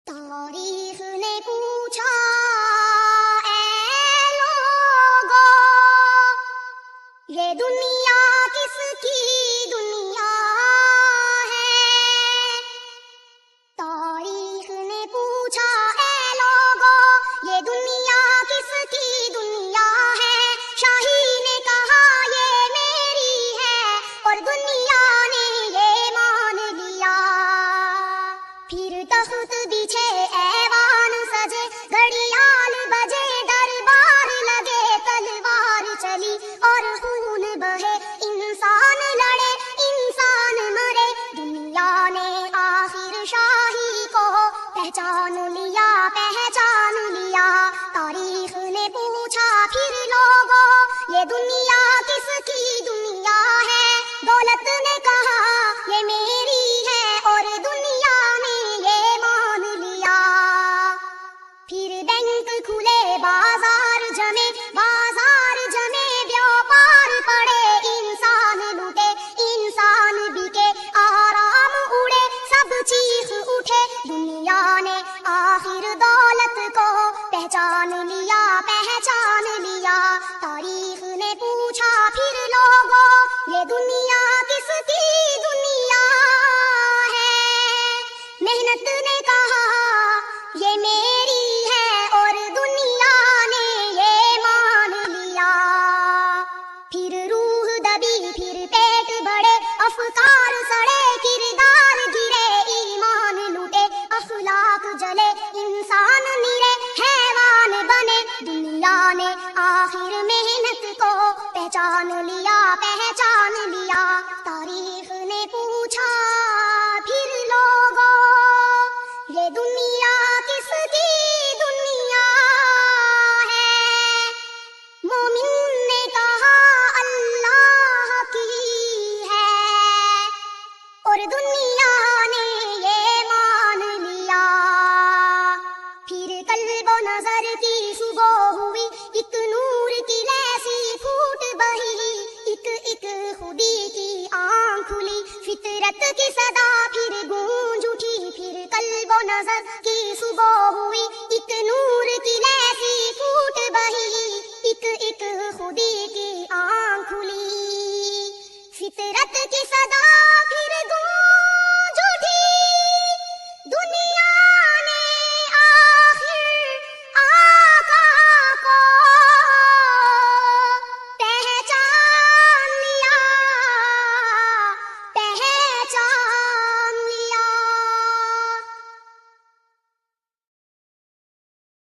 تاریخ نے پوچھا اے لوگو، یہ دنیا کس کی دنیا ہے؟ تاریخ نے پوچھا اے لوگو، یہ دنیا کس کی دنیا ہے؟ شاہی نے کہا یہ میری ہے، اور دنیا نے یہ مان لیا۔ پھر تخت بچھے ایوان سجے، گھڑیال بجے، دربار لگے، تلوار چلی اور خون بہے، انسان لڑے انسان مرے، دنیا نے آخر شاہی کو پہچان لیا، پہچان لیا۔ تاریخ نے پوچھا پھر لوگوں، یہ دنیا کس کی دنیا ہے؟ دولت نے کہا یہ میری ہے، اور دنیا نے یہ مان لیا۔ پھر بینک کھلے، بازار جمے، بیوپار پڑے، انسان لوٹے انسان بکے، آرام اڑے، سب چیخ اٹھے، دنیا نے آخر دولت کو پہچان لیا، پہچان لیا۔ تاریخ نے پوچھا پھر لوگوں، یہ دنیا کس کی دنیا ہے؟ محنت نے کہا یہ میری ہے، اور دنیا نے یہ مان لیا۔ پھر روح دبی، پھر پیٹ بڑھے، افکار سڑے، کردار گرے، ایمان لوٹے، اخلاق جلے، انسان نرے، حیوان بنے، دنیا نے آخر محنت کو پہچان لیا، پہچان لیا۔ تاریخ نے پوچھا پھر لوگوں، یہ دنیا کس کی دنیا ہے؟ مومن نے کہا اللہ کی ہے، اور دنیا نے یہ مان لیا۔ پھر قلب و نظر کی صبح ہوئی، ایک نور کی لیسی پھوٹ بہی، ایک خودی کی آنکھ کھلی، فطرت کی صدا پھر گونج اٹھی، پھر قلب و نظر